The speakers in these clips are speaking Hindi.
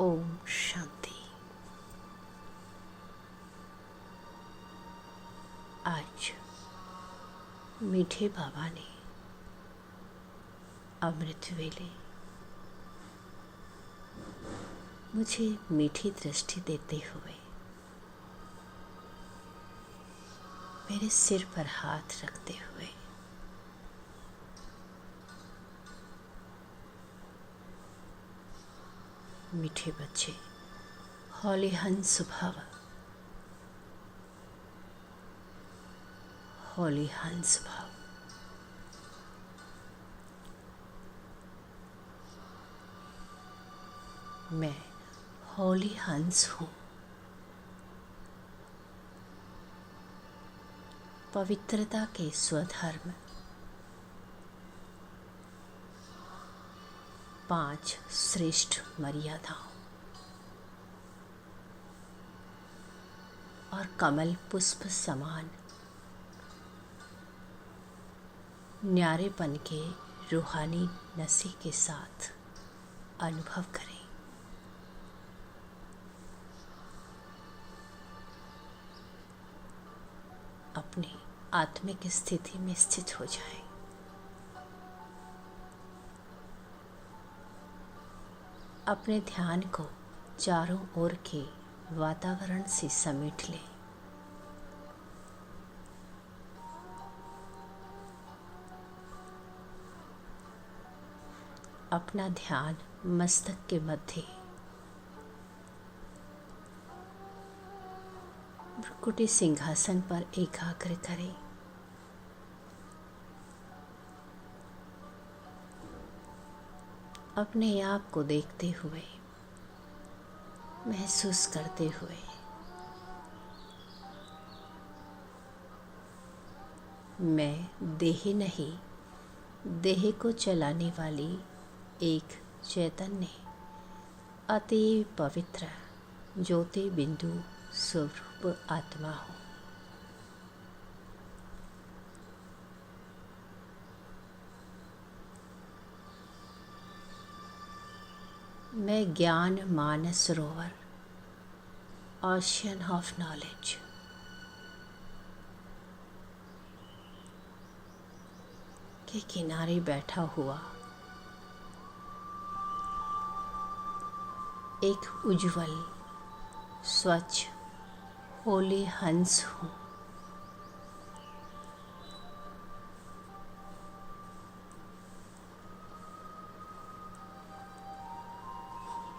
ओम शांति। आज मीठे बाबा ने अमृत वेले मुझे मीठी दृष्टि देते हुए मेरे सिर पर हाथ रखते हुए मीठे बच्चे हौली हंस भाव, हौली हंस भाव। मैं हौली हंस हूँ। पवित्रता के स्वधर्म 5 श्रेष्ठ मर्यादाओं और कमल पुष्प समान न्यारेपन के रूहानी नशे के साथ अनुभव करें। अपनी आत्मिक स्थिति में स्थित हो जाएं। अपने ध्यान को चारों ओर के वातावरण से समेट लें। अपना ध्यान मस्तक के मध्य भ्रुकुटी सिंहासन पर एकाग्र करें। अपने आप को देखते हुए, महसूस करते हुए मैं देह नहीं, देह को चलाने वाली एक चैतन्य अति पवित्र ज्योति बिंदु स्वरूप आत्मा हूँ। मैं ज्ञान मानस सरोवर ओशियन ऑफ नॉलेज के किनारे बैठा हुआ एक उज्जवल स्वच्छ होली हंस हूँ।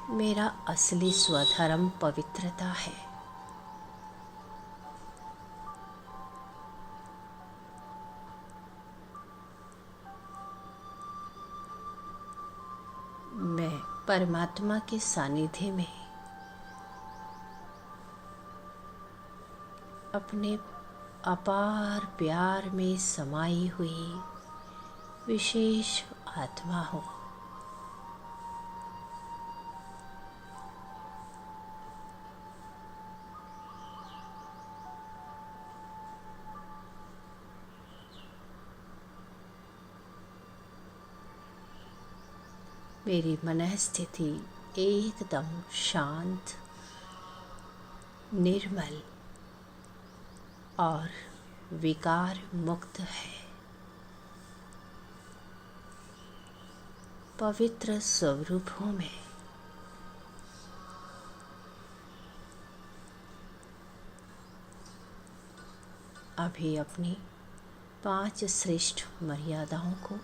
मेरा असली स्वधर्म पवित्रता है। मैं परमात्मा के सानिध्य में अपने अपार प्यार में समाई हुई विशेष आत्मा हूँ। मेरी मनः स्थिति एकदम शांत, निर्मल और विकार मुक्त है। पवित्र स्वरूप हूँ मैं। अभी अपनी 5 श्रेष्ठ मर्यादाओं को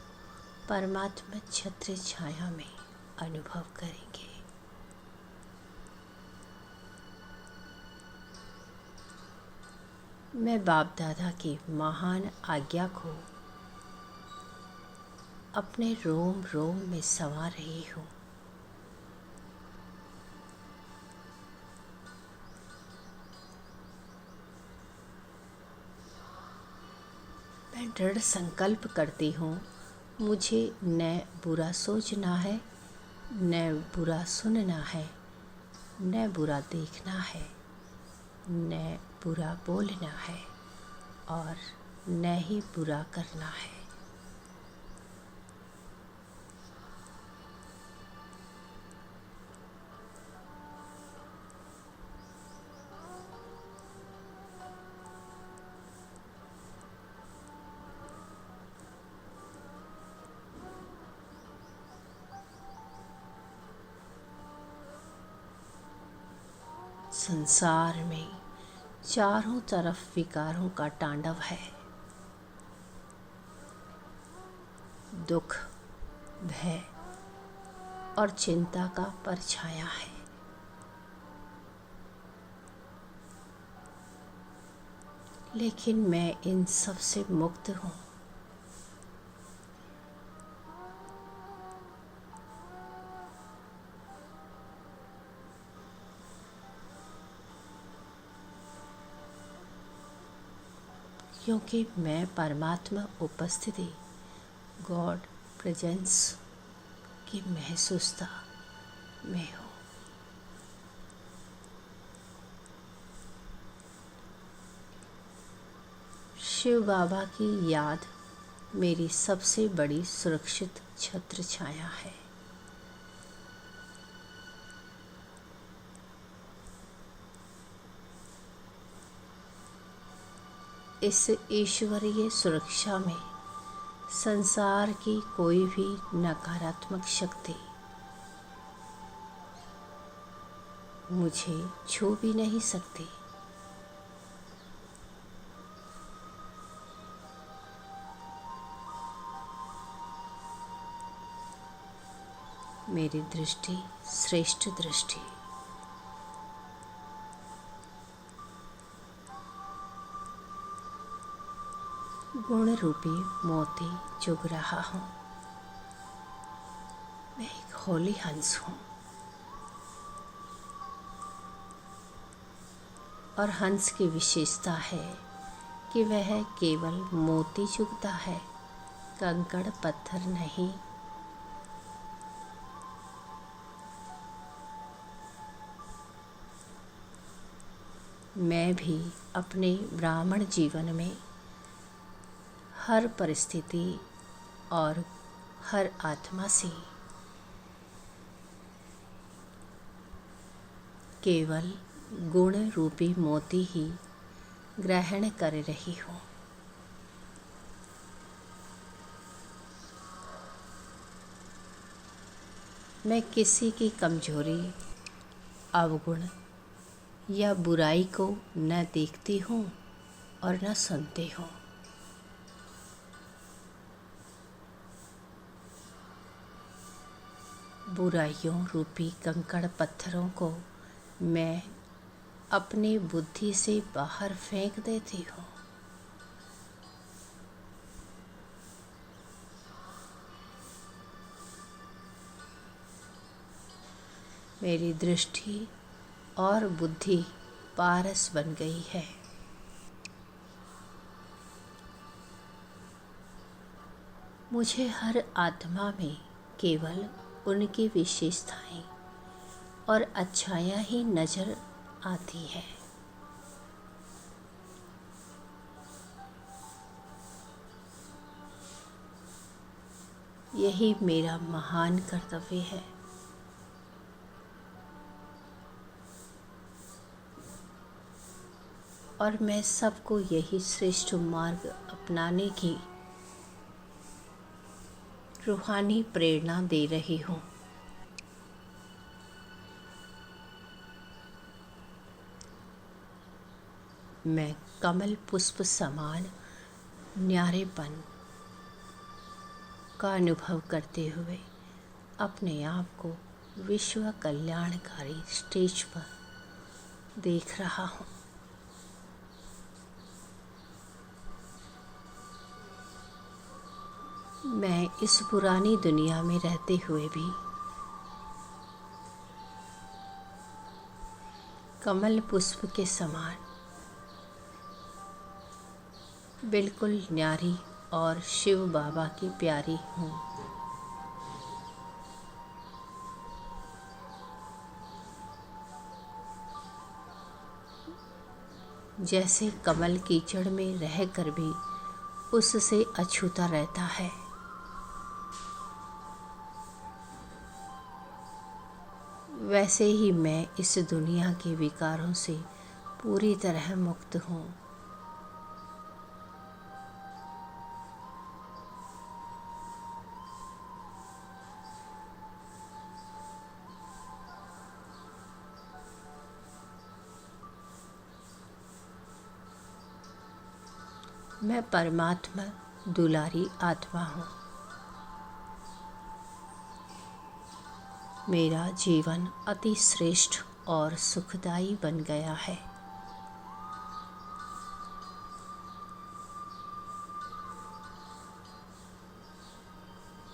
परमात्मा छत्र छाया में अनुभव करेंगे। मैं बाप दादा की महान आज्ञा को अपने रोम रोम में समा रही हूँ। मैं दृढ़ संकल्प करती हूँ, मुझे न बुरा सोचना है, न बुरा सुनना है, न बुरा देखना है, न बुरा बोलना है और न ही बुरा करना है। संसार में चारों तरफ विकारों का तांडव है। दुख, भय और चिंता का परछाया है। लेकिन मैं इन सब से मुक्त हूँ। क्योंकि मैं परमात्मा उपस्थिति, गॉड प्रेजेंस की महसूसता में हूँ। शिव बाबा की याद मेरी सबसे बड़ी सुरक्षित छत्र छाया है। इस ईश्वरीय सुरक्षा में संसार की कोई भी नकारात्मक शक्ति मुझे छू भी नहीं सकती। मेरी दृष्टि श्रेष्ठ दृष्टि, गुण रूपी मोती चुग रहा हूँ। मैं एक होली हंस हूँ और हंस की विशेषता है कि वह केवल मोती चुगता है, कंकड़ पत्थर नहीं। मैं भी अपने ब्राह्मण जीवन में हर परिस्थिति और हर आत्मा से केवल गुण रूपी मोती ही ग्रहण कर रही हूँ। मैं किसी की कमजोरी, अवगुण या बुराई को न देखती हूँ और न सुनती हूँ। बुराइयों रूपी कंकड़ पत्थरों को मैं अपनी बुद्धि से बाहर फेंक देती हूँ। मेरी दृष्टि और बुद्धि पारस बन गई है। मुझे हर आत्मा में केवल उनकी विशेषताएं और अच्छाइयाँ ही नजर आती है। यही मेरा महान कर्तव्य है। और मैं सबको यही श्रेष्ठ मार्ग अपनाने की रूहानी प्रेरणा दे रही हूँ। मैं कमल पुष्प समान न्यारेपन का अनुभव करते हुए अपने आप को विश्व कल्याणकारी स्टेज पर देख रहा हूँ। मैं इस पुरानी दुनिया में रहते हुए भी कमल पुष्प के समान बिल्कुल न्यारी और शिव बाबा की प्यारी हूँ। जैसे कमल कीचड़ में रहकर भी उससे अछूता रहता है, वैसे ही मैं इस दुनिया के विकारों से पूरी तरह मुक्त हूँ। मैं परमात्मा दुलारी आत्मा हूँ। मेरा जीवन अति श्रेष्ठ और सुखदायी बन गया है।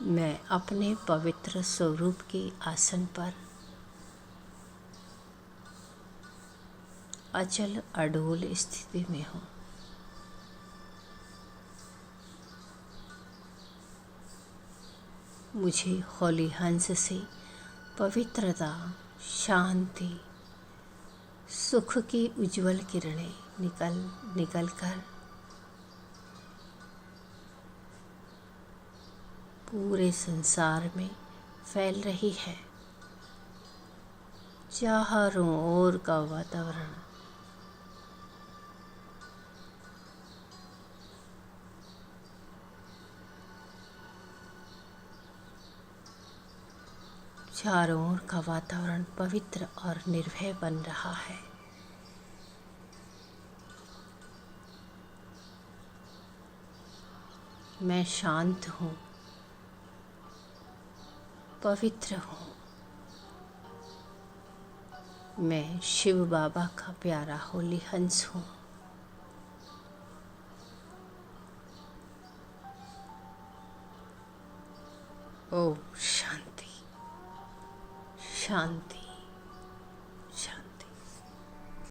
मैं अपने पवित्र स्वरूप के आसन पर अचल अडोल स्थिति में हूँ। मुझे होली हंस से पवित्रता, शांति, सुख की उज्जवल किरणें निकल कर पूरे संसार में फैल रही है। चारों ओर का वातावरण पवित्र और निर्भय बन रहा है। मैं शांत हूँ, पवित्र हूँ। मैं शिव बाबा का प्यारा होली हंस हूँ। ओम शांति शांति।